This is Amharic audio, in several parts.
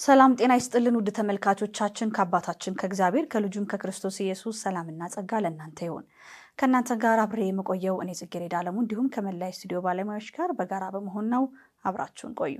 ሰላም ጤና ይስጥልን ውድ ተመልካቾቻችን ከአባታችን ከእግዚአብሔር ከልጁም ከክርስቶስ ኢየሱስ ሰላምና ጸጋ ለእናንተ ይሁን። ከእናንተ ጋር አብሬ የምቆየው እኔ ጽጌረዳ አለሙ እንዲሁም ከመላይ ስቱዲዮ ባለሙያዎች ጋር በጋራ በመሆን ነው። አብራችሁን ቆዩ።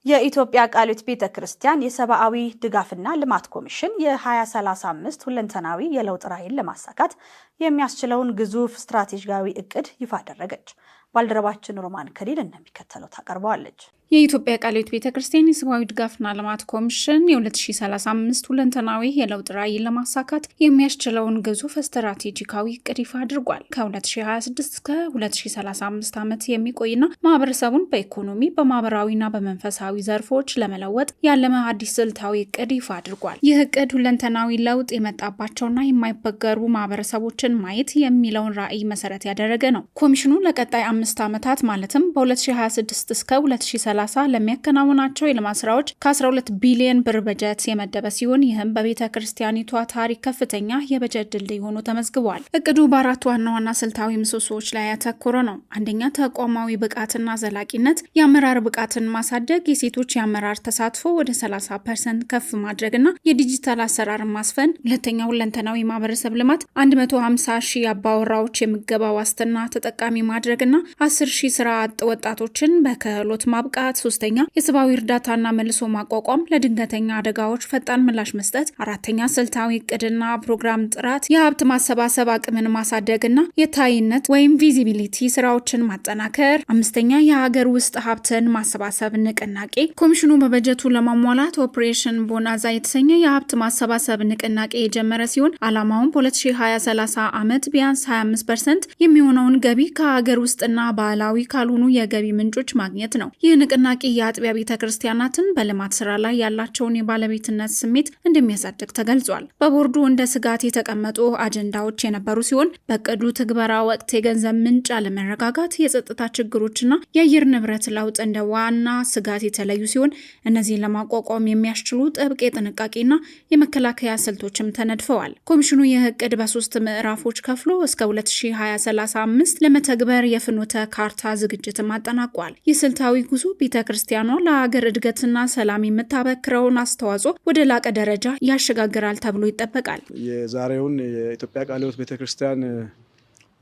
የኢትዮጵያ ቃልዮት ቤተክርስቲያን የሰብአዊ ድጋፍና ልማት ኮሚሽን የ2035 ሁለንተናዊ የለውጥ ራዕይን ለማሳካት የሚያስችለውን ግዙፍ ስትራቴጂያዊ እቅድ ይፋ አደረገች። ባልደረባችን ሮማን ከዲል እንደሚከተለው ታቀርበዋለች። የኢትዮጵያ ቃልዮት ቤተክርስቲያን የሰብአዊ ድጋፍና ልማት ኮሚሽን የ2035 ሁለንተናዊ የለውጥ ራዕይን ለማሳካት የሚያስችለውን ግዙፍ ስትራቴጂካዊ እቅድ ይፋ አድርጓል። ከ2026 እስከ 2035 ዓመት የሚቆይና ማህበረሰቡን በኢኮኖሚ በማህበራዊና በመንፈሳዊ ዘርፎች ለመለወጥ ያለመ አዲስ ስልታዊ እቅድ ይፋ አድርጓል። ይህ እቅድ ሁለንተናዊ ለውጥ የመጣባቸውና የማይበገሩ ማህበረሰቦችን ማየት የሚለውን ራዕይ መሰረት ያደረገ ነው። ኮሚሽኑ ለቀጣይ 5 ዓመታት ማለትም በ2026 እስከ 2030 ለሚያከናውናቸው የልማት ስራዎች ከ12 ቢሊዮን ብር በጀት የመደበ ሲሆን ይህም በቤተ ክርስቲያኒቷ ታሪክ ከፍተኛ የበጀት ድልድይ ሆኖ ተመዝግቧል። እቅዱ በአራት ዋና ዋና ስልታዊ ምሰሶዎች ላይ ያተኮረ ነው። አንደኛ፣ ተቋማዊ ብቃትና ዘላቂነት፣ የአመራር ብቃትን ማሳደግ፣ የሴቶች የአመራር ተሳትፎ ወደ 30% ከፍ ማድረግና የዲጂታል አሰራር ማስፈን። ሁለተኛ፣ ሁለንተናዊ ማህበረሰብ ልማት፣ 150 ሺህ አባወራዎች የምገባ ዋስትና ተጠቃሚ ማድረግና 10 ሺህ ስራ አጥ ወጣቶችን በክህሎት ማብቃት። ሶስተኛ፣ የሰብአዊ እርዳታና መልሶ ማቋቋም፣ ለድንገተኛ አደጋዎች ፈጣን ምላሽ መስጠት። አራተኛ፣ ስልታዊ እቅድና ፕሮግራም ጥራት፣ የሀብት ማሰባሰብ አቅምን ማሳደግና የታይነት ወይም ቪዚቢሊቲ ስራዎችን ማጠናከር። አምስተኛ፣ የሀገር ውስጥ ሀብትን ማሰባሰብ ንቅናቄ። ኮሚሽኑ በበጀቱ ለማሟላት ኦፕሬሽን ቦናዛ የተሰኘ የሀብት ማሰባሰብ ንቅናቄ የጀመረ ሲሆን ዓላማውን በ2020-30 ዓመት ቢያንስ 25% የሚሆነውን ገቢ ከሀገር ውስጥና ባህላዊ ካልሆኑ የገቢ ምንጮች ማግኘት ነው። ይህ ንቅናቄ የአጥቢያ ቤተ ክርስቲያናትን በልማት ስራ ላይ ያላቸውን የባለቤትነት ስሜት እንደሚያሳድግ ተገልጿል። በቦርዱ እንደ ስጋት የተቀመጡ አጀንዳዎች የነበሩ ሲሆን በእቅዱ ትግበራ ወቅት የገንዘብ ምንጭ አለመረጋጋት፣ የጸጥታ ችግሮችና የአየር ንብረት ለውጥ እንደ ዋና ስጋት የተለዩ ሲሆን እነዚህን ለማቋቋም የሚያስችሉ ጥብቅ የጥንቃቄና የመከላከያ ስልቶችም ተነድፈዋል። ኮሚሽኑ ይህ እቅድ በ3 ምዕራፎች ከፍሎ እስከ 2035 ለመተግበር የፍኖተ ካርታ ዝግጅትም አጠናቋል። ይህ ስልታዊ ጉዞ ቤተ ክርስቲያኗ ለሀገር እድገትና ሰላም የምታበክረውን አስተዋጽኦ ወደ ላቀ ደረጃ ያሸጋግራል ተብሎ ይጠበቃል። የዛሬውን የኢትዮጵያ ቃልዮት ቤተ ክርስቲያን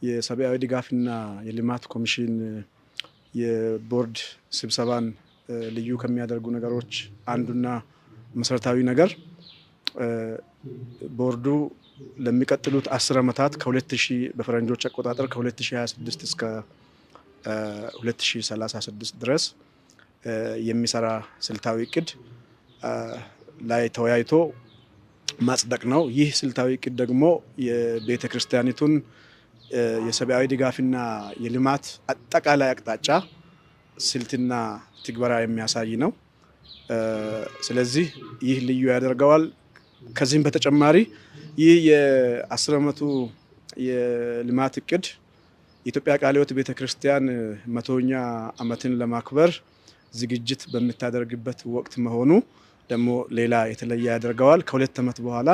የሰብአዊ ድጋፍና የልማት ኮሚሽን የቦርድ ስብሰባን ልዩ ከሚያደርጉ ነገሮች አንዱና መሰረታዊ ነገር ቦርዱ ለሚቀጥሉት 10 ዓመታት ከ2000 በፈረንጆች አቆጣጠር ከ2026 እስከ 2036 ድረስ የሚሰራ ስልታዊ እቅድ ላይ ተወያይቶ ማጽደቅ ነው። ይህ ስልታዊ እቅድ ደግሞ የቤተ ክርስቲያኒቱን የሰብአዊ ድጋፍና የልማት አጠቃላይ አቅጣጫ ስልትና ትግበራ የሚያሳይ ነው። ስለዚህ ይህ ልዩ ያደርገዋል። ከዚህም በተጨማሪ ይህ የ10 ዓመቱ የልማት እቅድ የኢትዮጵያ ቃልዮት ቤተ ክርስቲያን 100ኛ ዓመትን ለማክበር ዝግጅት በምታደርግበት ወቅት መሆኑ ደግሞ ሌላ የተለየ ያደርገዋል። ከ2 ዓመት በኋላ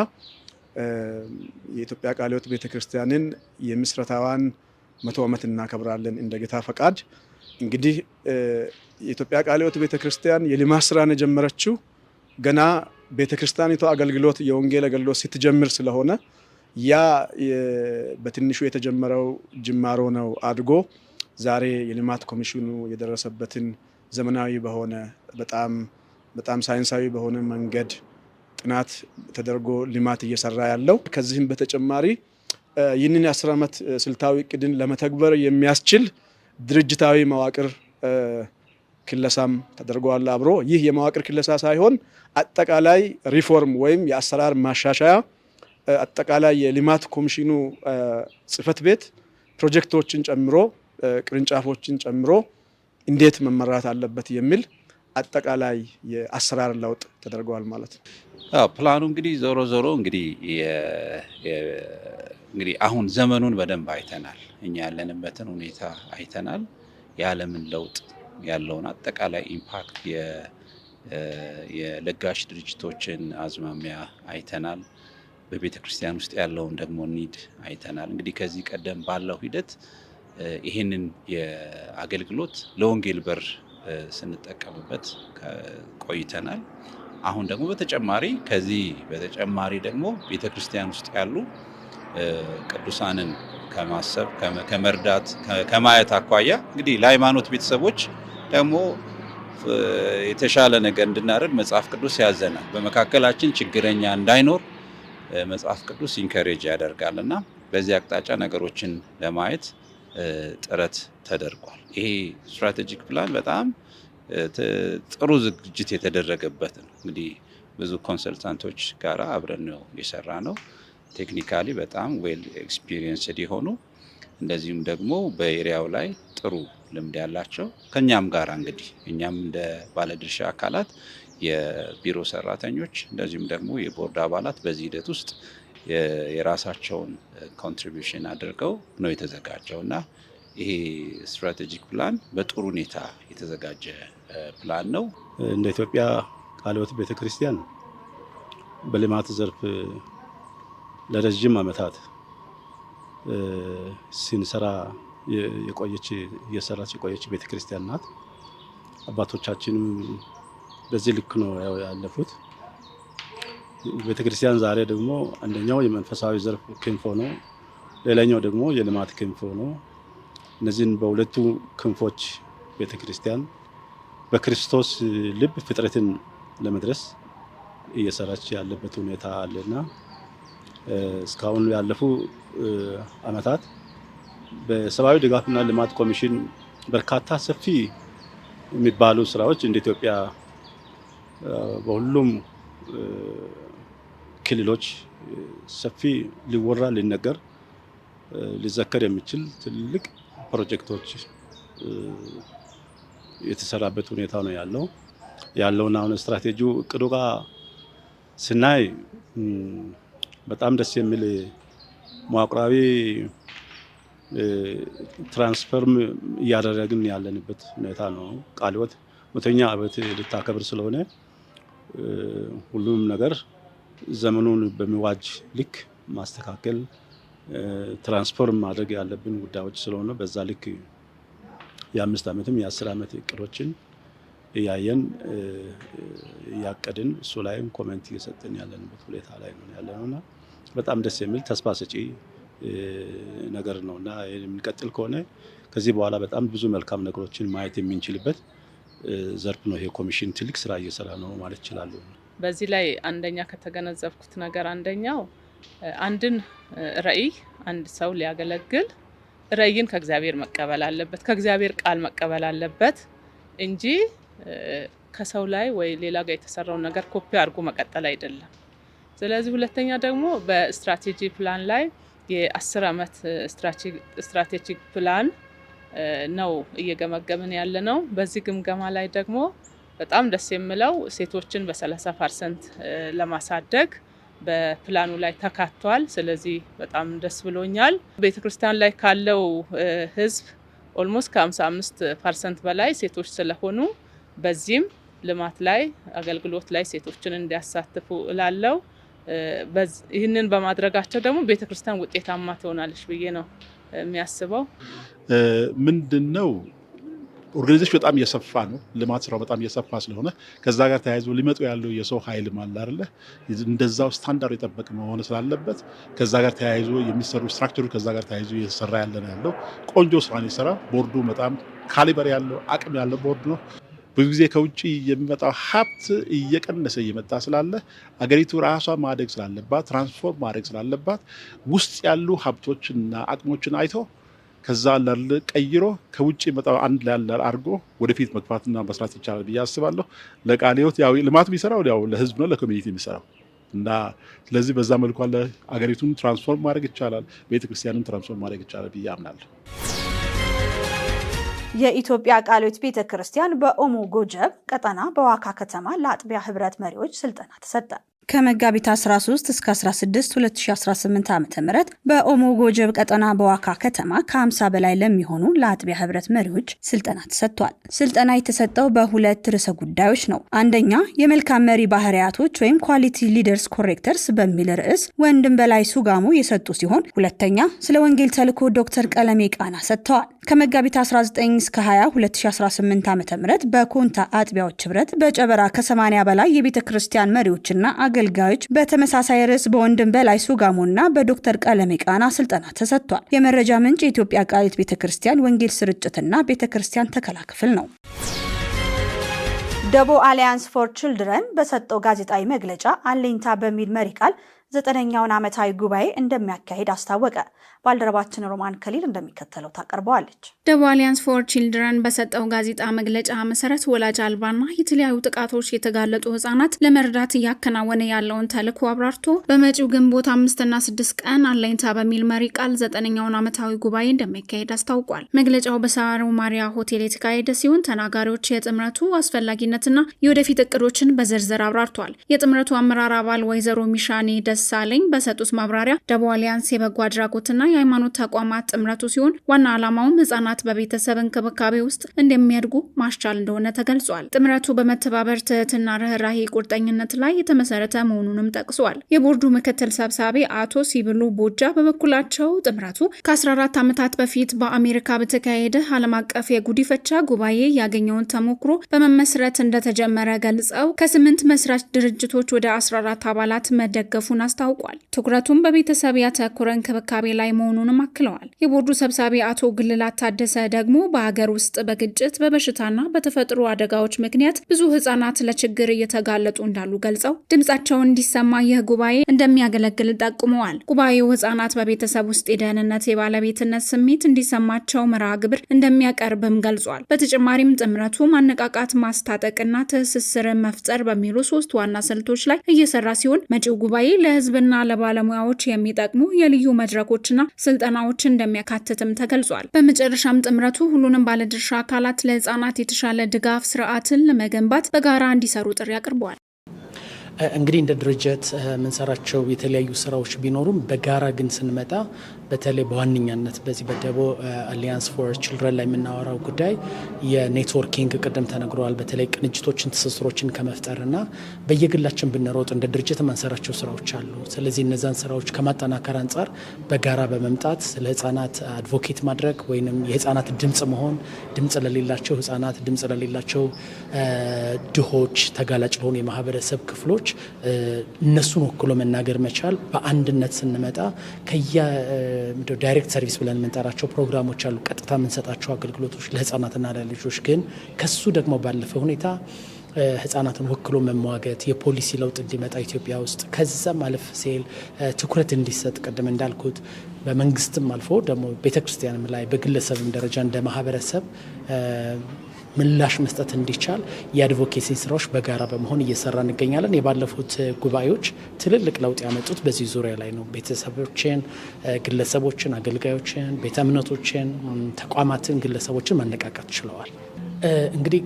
የኢትዮጵያ ቃልዮት ቤተ ክርስቲያንን የምስረታዋን 100 ዓመት እናከብራለን እንደ ጌታ ፈቃድ። እንግዲህ የኢትዮጵያ ቃልዮት ቤተ ክርስቲያን የልማት ስራን የጀመረችው ገና ቤተ ክርስቲያኒቷ አገልግሎት የወንጌል አገልግሎት ስትጀምር ስለሆነ ያ በትንሹ የተጀመረው ጅማሮ ነው አድጎ ዛሬ የልማት ኮሚሽኑ የደረሰበትን ዘመናዊ በሆነ በጣም ሳይንሳዊ በሆነ መንገድ ጥናት ተደርጎ ልማት እየሰራ ያለው። ከዚህም በተጨማሪ ይህንን የ10 ዓመት ስልታዊ እቅድን ለመተግበር የሚያስችል ድርጅታዊ መዋቅር ክለሳም ተደርጓል አብሮ። ይህ የመዋቅር ክለሳ ሳይሆን አጠቃላይ ሪፎርም ወይም የአሰራር ማሻሻያ አጠቃላይ የልማት ኮሚሽኑ ጽህፈት ቤት ፕሮጀክቶችን ጨምሮ ቅርንጫፎችን ጨምሮ እንዴት መመራት አለበት የሚል አጠቃላይ የአሰራር ለውጥ ተደርጓል ማለት ነው። ፕላኑ እንግዲህ ዞሮ እንግዲህ አሁን ዘመኑን በደንብ አይተናል። እኛ ያለንበትን ሁኔታ አይተናል። የዓለምን ለውጥ ያለውን አጠቃላይ ኢምፓክት የለጋሽ ድርጅቶችን አዝማሚያ አይተናል። በቤተ ክርስቲያን ውስጥ ያለውን ደግሞ ኒድ አይተናል። እንግዲህ ከዚህ ቀደም ባለው ሂደት ይህንን የአገልግሎት ለወንጌል በር ስንጠቀምበት ቆይተናል። አሁን ደግሞ ከዚህ በተጨማሪ ደግሞ ቤተ ክርስቲያን ውስጥ ያሉ ቅዱሳንን ከማሰብ ከመርዳት ከማየት አኳያ እንግዲህ ለሃይማኖት ቤተሰቦች ደግሞ የተሻለ ነገር እንድናደርግ መጽሐፍ ቅዱስ ያዘናል። በመካከላችን ችግረኛ እንዳይኖር መጽሐፍ ቅዱስ ኢንከሬጅ ያደርጋል እና በዚህ አቅጣጫ ነገሮችን ለማየት ጥረት ተደርጓል። ይሄ ስትራቴጂክ ፕላን በጣም ጥሩ ዝግጅት የተደረገበት ነው። እንግዲህ ብዙ ኮንሰልታንቶች ጋር አብረን ነው የሰራ ነው። ቴክኒካሊ በጣም ዌል ኤክስፒሪየንስድ የሆኑ እንደዚሁም ደግሞ በኤሪያው ላይ ጥሩ ልምድ ያላቸው ከኛም ጋር እንግዲህ እኛም እንደ ባለድርሻ አካላት የቢሮ ሰራተኞች እንደዚሁም ደግሞ የቦርድ አባላት በዚህ ሂደት ውስጥ የራሳቸውን ኮንትሪቢዩሽን አድርገው ነው የተዘጋጀው እና ይሄ ስትራቴጂክ ፕላን በጥሩ ሁኔታ የተዘጋጀ ፕላን ነው። እንደ ኢትዮጵያ ቃለ ሕይወት ቤተክርስቲያን በልማት ዘርፍ ለረጅም ዓመታት ሲንሰራ እየሰራች የቆየች ቤተክርስቲያን ናት። አባቶቻችንም በዚህ ልክ ነው ያለፉት። ቤተክርስቲያን ዛሬ ደግሞ አንደኛው የመንፈሳዊ ዘርፍ ክንፍ ሆኖ ሌላኛው ደግሞ የልማት ክንፍ ሆኖ እነዚህን በሁለቱ ክንፎች ቤተክርስቲያን በክርስቶስ ልብ ፍጥረትን ለመድረስ እየሰራች ያለበት ሁኔታ አለና እስካሁን ያለፉ ዓመታት በሰብአዊ ድጋፍና ልማት ኮሚሽን በርካታ ሰፊ የሚባሉ ስራዎች እንደ ኢትዮጵያ በሁሉም ክልሎች ሰፊ ሊወራ ሊነገር ሊዘከር የሚችል ትልቅ ፕሮጀክቶች የተሰራበት ሁኔታ ነው ያለውና አሁን ስትራቴጂው እቅዱ ጋር ስናይ በጣም ደስ የሚል መዋቅራዊ ትራንስፈርም እያደረግን ያለንበት ሁኔታ ነው። ቃለ ሕይወት 100ኛ ዓመት ልታከብር ስለሆነ ሁሉም ነገር ዘመኑን በሚዋጅ ልክ ማስተካከል ትራንስፎርም ማድረግ ያለብን ጉዳዮች ስለሆነ በዛ ልክ የ5 ዓመትም የ10 ዓመት እቅዶችን እያየን እያቀድን እሱ ላይም ኮሜንት እየሰጠን ያለንበት ሁኔታ ላይ ነው ያለነውና በጣም ደስ የሚል ተስፋ ሰጪ ነገር ነውና የሚቀጥል ከሆነ ከዚህ በኋላ በጣም ብዙ መልካም ነገሮችን ማየት የምንችልበት ዘርፍ ነው። ይሄ ኮሚሽን ትልቅ ስራ እየሰራ ነው ማለት ይችላል። በዚህ ላይ አንደኛ ከተገነዘብኩት ነገር አንደኛው አንድን ራዕይ አንድ ሰው ሊያገለግል ራዕይን ከእግዚአብሔር መቀበል አለበት፣ ከእግዚአብሔር ቃል መቀበል አለበት እንጂ ከሰው ላይ ወይ ሌላ ጋር የተሰራውን ነገር ኮፒ አድርጎ መቀጠል አይደለም። ስለዚህ ሁለተኛ ደግሞ በስትራቴጂ ፕላን ላይ የ10 ዓመት ስትራቴጂክ ፕላን ነው እየገመገምን ያለ ነው። በዚህ ግምገማ ላይ ደግሞ በጣም ደስ የሚለው ሴቶችን በ30% ለማሳደግ በፕላኑ ላይ ተካቷል። ስለዚህ በጣም ደስ ብሎኛል። ቤተክርስቲያን ላይ ካለው ህዝብ ኦልሞስት ከ55% በላይ ሴቶች ስለሆኑ በዚህም ልማት ላይ አገልግሎት ላይ ሴቶችን እንዲያሳትፉ እላለሁ። ይህንን በማድረጋቸው ደግሞ ቤተክርስቲያን ውጤታማ ትሆናለች ብዬ ነው የሚያስበው። ምንድነው ኦርጋናይዜሽን በጣም እየሰፋ ነው። ልማት ስራው በጣም እየሰፋ ስለሆነ ከዛ ጋር ተያይዞ ሊመጡ ያለው የሰው ኃይል ማለት አይደለ እንደዛው ስታንዳርድ የጠበቀ መሆን ስላለበት ከዛ ጋር ተያይዞ የሚሰሩ ስትራክቸሩ ከዛ ጋር ተያይዞ እየተሰራ ያለው ቆንጆ ስራ ነው የሰራ። ቦርዱ በጣም ካሊበር ያለው አቅም ያለው ቦርድ ነው። ብዙ ጊዜ ከውጭ የሚመጣው ሀብት እየቀነሰ እየመጣ ስላለ አገሪቱ ራሷ ማደግ ስላለባት ትራንስፎርም ማድረግ ስላለባት ውስጥ ያሉ ሀብቶችና አቅሞችን አይቶ ከዛ ላለ ቀይሮ ከውጭ መጣው አንድ ላይ ያለ አድርጎ ወደፊት መግፋትና መስራት ይቻላል ብዬ አስባለሁ። ለቃለ ሕይወት ያው ልማት የሚሰራው ያው ለህዝብ ነው፣ ለኮሚኒቲ የሚሰራው እና ስለዚህ በዛ መልኩ አለ አገሪቱን ትራንስፎርም ማድረግ ይቻላል፣ ቤተክርስቲያንን ትራንስፎርም ማድረግ ይቻላል ብዬ አምናለሁ። የኢትዮጵያ ቃለ ሕይወት ቤተክርስቲያን በኦሞ ጎጀብ ቀጠና በዋካ ከተማ ለአጥቢያ ህብረት መሪዎች ስልጠና ተሰጠ። ከመጋቢት 13 እስከ 16 2018 ዓ.ም በኦሞ ጎጀብ ቀጠና በዋካ ከተማ ከ50 በላይ ለሚሆኑ ለአጥቢያ ህብረት መሪዎች ስልጠና ተሰጥቷል። ስልጠና የተሰጠው በሁለት ርዕሰ ጉዳዮች ነው። አንደኛ የመልካም መሪ ባህሪያቶች ወይም ኳሊቲ ሊደርስ ኮሬክተርስ በሚል ርዕስ ወንድም በላይ ሱጋሙ የሰጡ ሲሆን ሁለተኛ ስለ ወንጌል ተልእኮ ዶክተር ቀለሜ ቃና ሰጥተዋል። ከመጋቢት 19 እስከ 20 2018 ዓ.ም በኮንታ አጥቢያዎች ህብረት በጨበራ ከ80 በላይ የቤተ ክርስቲያን መሪዎችና አገልጋዮች በተመሳሳይ ርዕስ በወንድም በላይ ሱጋሙና በዶክተር ቀለሜ ቃና ስልጠና ተሰጥቷል። የመረጃ ምንጭ የኢትዮጵያ ቃሊት ቤተክርስቲያን ወንጌል ስርጭትና ቤተክርስቲያን ተከላ ክፍል ነው። ደቦ አሊያንስ ፎር ቺልድረን በሰጠው ጋዜጣዊ መግለጫ አለኝታ በሚል መሪ ቃል 9ኛውን ዓመታዊ ጉባኤ እንደሚያካሂድ አስታወቀ። ባልደረባችን ሮማን ከሊል እንደሚከተለው ታቀርበዋለች። ደቦ አሊያንስ ፎር ቺልድረን በሰጠው ጋዜጣ መግለጫ መሰረት ወላጅ አልባና የተለያዩ ጥቃቶች የተጋለጡ ህጻናት ለመርዳት እያከናወነ ያለውን ተልዕኮ አብራርቶ በመጪው ግንቦት 5 እና 6 ቀን አለኝታ በሚል መሪ ቃል 9ኛውን ዓመታዊ ጉባኤ እንደሚካሄድ አስታውቋል። መግለጫው በሳሮ ማሪያ ሆቴል የተካሄደ ሲሆን ተናጋሪዎች የጥምረቱ አስፈላጊነትና የወደፊት እቅዶችን በዝርዝር አብራርቷል። የጥምረቱ አመራር አባል ወይዘሮ ሚሻኔ ደሳለኝ በሰጡት ማብራሪያ ደቦ አሊያንስ የበጎ አድራጎትና የሃይማኖት ተቋማት ጥምረቱ ሲሆን ዋና ዓላማውም ህጻናት በቤተሰብ እንክብካቤ ውስጥ እንደሚያድጉ ማስቻል እንደሆነ ተገልጿል። ጥምረቱ በመተባበር ትህትና፣ ርህራሄ፣ ቁርጠኝነት ላይ የተመሰረተ መሆኑንም ጠቅሷል። የቦርዱ ምክትል ሰብሳቢ አቶ ሲብሉ ቦጃ በበኩላቸው ጥምረቱ ከ14 ዓመታት በፊት በአሜሪካ በተካሄደ ዓለም አቀፍ የጉዲፈቻ ጉባኤ ያገኘውን ተሞክሮ በመመስረት እንደተጀመረ ገልጸው ከ8 መስራች ድርጅቶች ወደ 14 አባላት መደገፉን አስታውቋል። ትኩረቱም በቤተሰብ ያተኮረ እንክብካቤ ላይ መሆኑንም አክለዋል። የቦርዱ ሰብሳቢ አቶ ግልላት ታደሰ ደግሞ በሀገር ውስጥ በግጭት በበሽታና በተፈጥሮ አደጋዎች ምክንያት ብዙ ህጻናት ለችግር እየተጋለጡ እንዳሉ ገልጸው ድምጻቸውን እንዲሰማ ይህ ጉባኤ እንደሚያገለግል ጠቁመዋል። ጉባኤው ህጻናት በቤተሰብ ውስጥ የደህንነት የባለቤትነት ስሜት እንዲሰማቸው መርሃ ግብር እንደሚያቀርብም ገልጿል። በተጨማሪም ጥምረቱ ማነቃቃት፣ ማስታጠቅና ትስስርን መፍጠር በሚሉ 3 ዋና ስልቶች ላይ እየሰራ ሲሆን መጪው ጉባኤ ለህዝብና ለባለሙያዎች የሚጠቅሙ የልዩ መድረኮችና ስልጠናዎችን እንደሚያካትትም ተገልጿል። በመጨረሻም ጥምረቱ ሁሉንም ባለድርሻ አካላት ለህፃናት የተሻለ ድጋፍ ስርዓትን ለመገንባት በጋራ እንዲሰሩ ጥሪ አቅርበዋል። እንግዲህ እንደ ድርጅት የምንሰራቸው የተለያዩ ስራዎች ቢኖሩም በጋራ ግን ስንመጣ በተለይ በዋነኛነት በዚህ በደቦ አሊያንስ ፎር ቺልድረን ላይ የምናወራው ጉዳይ የኔትወርኪንግ ቅድም ተነግረዋል። በተለይ ቅንጅቶችን፣ ትስስሮችን ከመፍጠርና በየግላችን ብንሮጥ እንደ ድርጅት የምንሰራቸው ስራዎች አሉ። ስለዚህ እነዛን ስራዎች ከማጠናከር አንጻር በጋራ በመምጣት ስለ ህጻናት አድቮኬት ማድረግ ወይም የህጻናት ድምጽ መሆን፣ ድምጽ ለሌላቸው ህጻናት፣ ድምጽ ለሌላቸው ድሆች፣ ተጋላጭ ለሆኑ የማህበረሰብ ክፍሎች እነሱን ወክሎ መናገር መቻል። በአንድነት ስንመጣ ዳይሬክት ሰርቪስ ብለን የምንጠራቸው ፕሮግራሞች አሉ፣ ቀጥታ የምንሰጣቸው አገልግሎቶች ለህፃናትና ለልጆች። ግን ከሱ ደግሞ ባለፈ ሁኔታ ህፃናትን ወክሎ መሟገት፣ የፖሊሲ ለውጥ እንዲመጣ ኢትዮጵያ ውስጥ ከዛም አለፍ ሲል ትኩረት እንዲሰጥ ቅድም እንዳልኩት በመንግስትም አልፎ ደግሞ ቤተክርስቲያንም ላይ በግለሰብም ደረጃ እንደ ማህበረሰብ ምላሽ መስጠት እንዲቻል የአድቮኬሲ ስራዎች በጋራ በመሆን እየሰራ እንገኛለን። የባለፉት ጉባኤዎች ትልልቅ ለውጥ ያመጡት በዚህ ዙሪያ ላይ ነው። ቤተሰቦችን፣ ግለሰቦችን፣ አገልጋዮችን፣ ቤተ እምነቶችን፣ ተቋማትን፣ ግለሰቦችን ማነቃቃት ችለዋል። እንግዲህ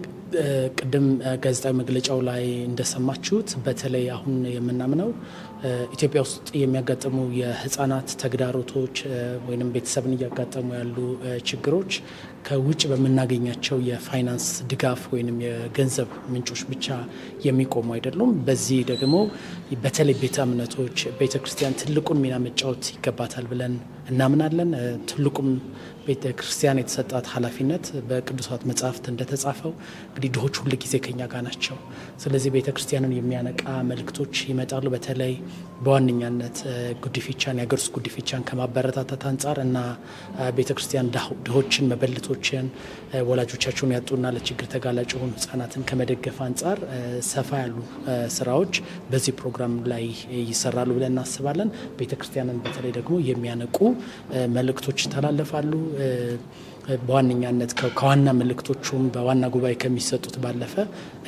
ቅድም ጋዜጣዊ መግለጫው ላይ እንደሰማችሁት በተለይ አሁን የምናምነው ኢትዮጵያ ውስጥ የሚያጋጥሙ የህፃናት ተግዳሮቶች ወይም ቤተሰብን እያጋጠሙ ያሉ ችግሮች ከውጭ በምናገኛቸው የፋይናንስ ድጋፍ ወይም የገንዘብ ምንጮች ብቻ የሚቆሙ አይደሉም። በዚህ ደግሞ በተለይ ቤተ እምነቶች፣ ቤተ ክርስቲያን ትልቁን ሚና መጫወት ይገባታል ብለን እናምናለን። ትልቁም ቤተ ክርስቲያን የተሰጣት ኃላፊነት በቅዱሳት መጽሐፍት እንደተጻፈው እንግዲህ ድሆች ሁል ጊዜ ከኛ ጋር ናቸው። ስለዚህ ቤተ ክርስቲያንን የሚያነቃ መልእክቶች ይመጣሉ። በተለይ በዋነኛነት ጉዲፈቻን፣ የሀገር ውስጥ ጉዲፈቻን ከማበረታታት አንጻር እና ቤተ ክርስቲያን ድሆችን፣ መበለቶችን፣ ወላጆቻቸውን ያጡና ለችግር ተጋላጭ የሆኑ ህጻናትን ከመደገፍ አንጻር ሰፋ ያሉ ስራዎች በዚህ ፕሮግራም ላይ ይሰራሉ ብለን እናስባለን። ቤተ ክርስቲያንን በተለይ ደግሞ የሚያነቁ መልእክቶች ይተላለፋሉ። በዋነኛነት ከዋና መልእክቶቹም በዋና ጉባኤ ከሚሰጡት ባለፈ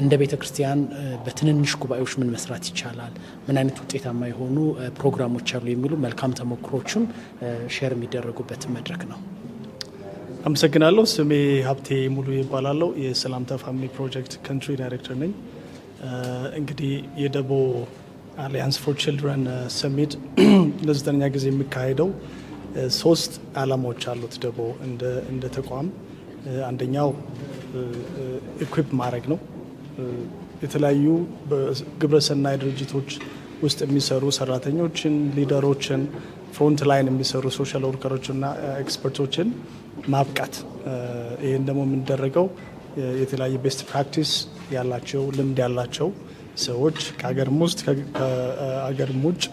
እንደ ቤተ ክርስቲያን በትንንሽ ጉባኤዎች ምን መስራት ይቻላል፣ ምን አይነት ውጤታማ የሆኑ ፕሮግራሞች አሉ የሚሉ መልካም ተሞክሮችም ሼር የሚደረጉበት መድረክ ነው። አመሰግናለሁ። ስሜ ሀብቴ ሙሉ ይባላለሁ። የሰላምታ ፋሚሊ ፕሮጀክት ካንትሪ ዳይሬክተር ነኝ። እንግዲህ የደቦ አሊያንስ ፎር ቺልድረን ሰሚት ለዘጠነኛ ጊዜ የሚካሄደው 3 ዓላማዎች አሉት። ደግሞ እንደ ተቋም አንደኛው ኢኩዊፕ ማድረግ ነው። የተለያዩ ግብረሰናይ ድርጅቶች ውስጥ የሚሰሩ ሰራተኞችን፣ ሊደሮችን፣ ፍሮንት ላይን የሚሰሩ ሶሻል ወርከሮችና ኤክስፐርቶችን ማብቃት። ይህን ደግሞ የምንደረገው የተለያዩ ቤስት ፕራክቲስ ያላቸው ልምድ ያላቸው ሰዎች ከሀገርም ውስጥ ከሀገርም ውጭ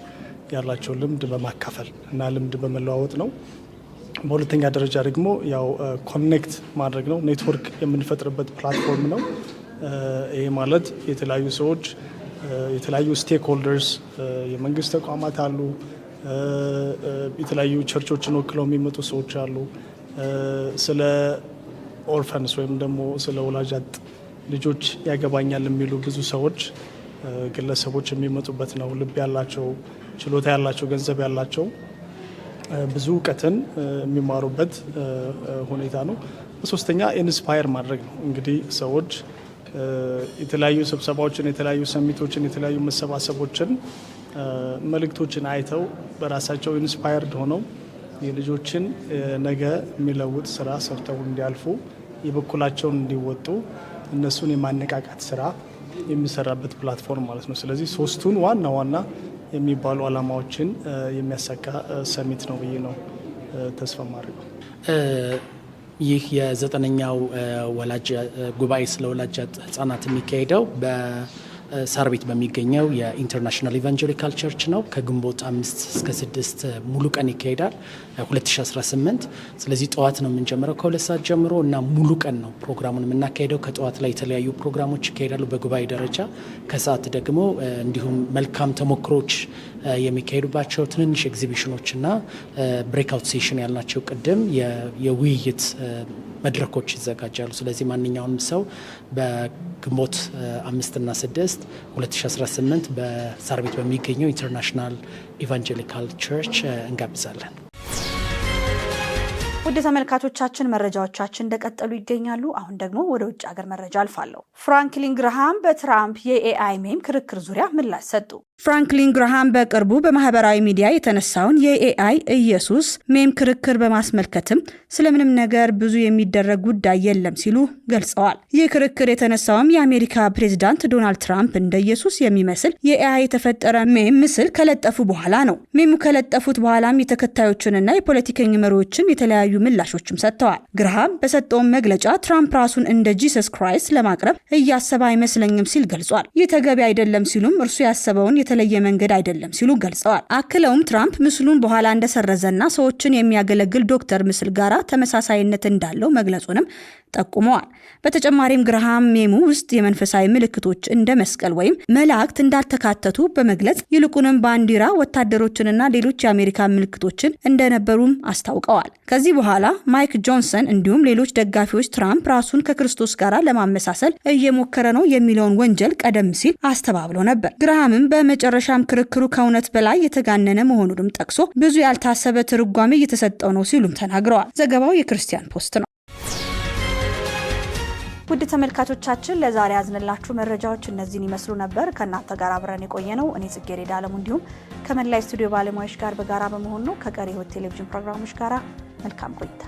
ያላቸው ልምድ በማካፈል እና ልምድ በመለዋወጥ ነው። በሁለተኛ ደረጃ ደግሞ ያው ኮኔክት ማድረግ ነው። ኔትወርክ የምንፈጥርበት ፕላትፎርም ነው። ይሄ ማለት የተለያዩ ሰዎች የተለያዩ ስቴክ ሆልደርስ የመንግስት ተቋማት አሉ፣ የተለያዩ ቸርቾችን ወክለው የሚመጡ ሰዎች አሉ። ስለ ኦርፈንስ ወይም ደግሞ ስለ ወላጅ አጥ ልጆች ያገባኛል የሚሉ ብዙ ሰዎች ግለሰቦች የሚመጡበት ነው። ልብ ያላቸው፣ ችሎታ ያላቸው፣ ገንዘብ ያላቸው ብዙ እውቀትን የሚማሩበት ሁኔታ ነው። በሶስተኛ ኢንስፓየር ማድረግ ነው። እንግዲህ ሰዎች የተለያዩ ስብሰባዎችን፣ የተለያዩ ሰሚቶችን፣ የተለያዩ መሰባሰቦችን፣ መልእክቶችን አይተው በራሳቸው ኢንስፓየርድ ሆነው የልጆችን ነገ የሚለውጥ ስራ ሰርተው እንዲያልፉ የበኩላቸውን እንዲወጡ እነሱን የማነቃቃት ስራ የሚሰራበት ፕላትፎርም ማለት ነው። ስለዚህ 3ቱን ዋና ዋና የሚባሉ ዓላማዎችን የሚያሳካ ሰሚት ነው ብዬ ነው ተስፋ ማድረግ። ይህ የ9ኛው ወላጅ ጉባኤ ስለ ወላጅ አጥ ህጻናት የሚካሄደው በሳር ቤት በሚገኘው የኢንተርናሽናል ኢቫንጀሊካል ቸርች ነው። ከግንቦት 5 እስከ 6 ሙሉ ቀን ይካሄዳል 2018። ስለዚህ ጠዋት ነው የምንጀምረው ከ2 ሰዓት ጀምሮ እና ሙሉ ቀን ነው ፕሮግራሙን የምናካሄደው። ከጠዋት ላይ የተለያዩ ፕሮግራሞች ይካሄዳሉ በጉባኤ ደረጃ። ከሰዓት ደግሞ እንዲሁም መልካም ተሞክሮች የሚካሄዱባቸው ትንንሽ ኤግዚቢሽኖች እና ብሬክአውት ሴሽን ያልናቸው ቅድም የውይይት መድረኮች ይዘጋጃሉ። ስለዚህ ማንኛውንም ሰው በግንቦት 5 እና 6 2018 በሳር ቤት በሚገኘው ኢንተርናሽናል ኢቫንጀሊካል ቸርች እንጋብዛለን። ውድ ተመልካቾቻችን መረጃዎቻችን እንደቀጠሉ ይገኛሉ። አሁን ደግሞ ወደ ውጭ ሀገር መረጃ አልፋለሁ። ፍራንክሊን ግርሃም በትራምፕ የኤአይ ሜም ክርክር ዙሪያ ምላሽ ሰጡ። ፍራንክሊን ግርሃም በቅርቡ በማህበራዊ ሚዲያ የተነሳውን የኤአይ ኢየሱስ ሜም ክርክር በማስመልከትም ስለምንም ነገር ብዙ የሚደረግ ጉዳይ የለም ሲሉ ገልጸዋል። ይህ ክርክር የተነሳውም የአሜሪካ ፕሬዝዳንት ዶናልድ ትራምፕ እንደ ኢየሱስ የሚመስል የኤአይ የተፈጠረ ሜም ምስል ከለጠፉ በኋላ ነው። ሜሙ ከለጠፉት በኋላም የተከታዮችንና የፖለቲከኛ መሪዎችን የተለያዩ ምላሾችም ሰጥተዋል። ግርሃም በሰጠውን መግለጫ ትራምፕ ራሱን እንደ ጂሰስ ክራይስት ለማቅረብ እያሰበ አይመስለኝም ሲል ገልጿል። ይህ ተገቢ አይደለም ሲሉም እርሱ ያሰበውን የተለየ መንገድ አይደለም ሲሉ ገልጸዋል። አክለውም ትራምፕ ምስሉን በኋላ እንደሰረዘና ሰዎችን የሚያገለግል ዶክተር ምስል ጋራ ተመሳሳይነት እንዳለው መግለጹንም ጠቁመዋል። በተጨማሪም ግርሃም ሜሙ ውስጥ የመንፈሳዊ ምልክቶች እንደ መስቀል ወይም መላእክት እንዳልተካተቱ በመግለጽ ይልቁንም ባንዲራ፣ ወታደሮችንና ሌሎች የአሜሪካ ምልክቶችን እንደነበሩም አስታውቀዋል። ከዚህ በኋላ ማይክ ጆንሰን እንዲሁም ሌሎች ደጋፊዎች ትራምፕ ራሱን ከክርስቶስ ጋር ለማመሳሰል እየሞከረ ነው የሚለውን ወንጀል ቀደም ሲል አስተባብሎ ነበር። ግርሃምም በመጨረሻም ክርክሩ ከእውነት በላይ የተጋነነ መሆኑንም ጠቅሶ ብዙ ያልታሰበ ትርጓሜ እየተሰጠው ነው ሲሉም ተናግረዋል። ዘገባው የክርስቲያን ፖስት ነው። ውድ ተመልካቾቻችን ለዛሬ ያዝንላችሁ መረጃዎች እነዚህን ይመስሉ ነበር። ከእናንተ ጋር አብረን የቆየ ነው እኔ ጽጌረዳ አለሙ እንዲሁም ከመላይ ስቱዲዮ ባለሙያዎች ጋር በጋራ በመሆን ነው። ከቀሪ ሕይወት ቴሌቪዥን ፕሮግራሞች ጋር መልካም ቆይታ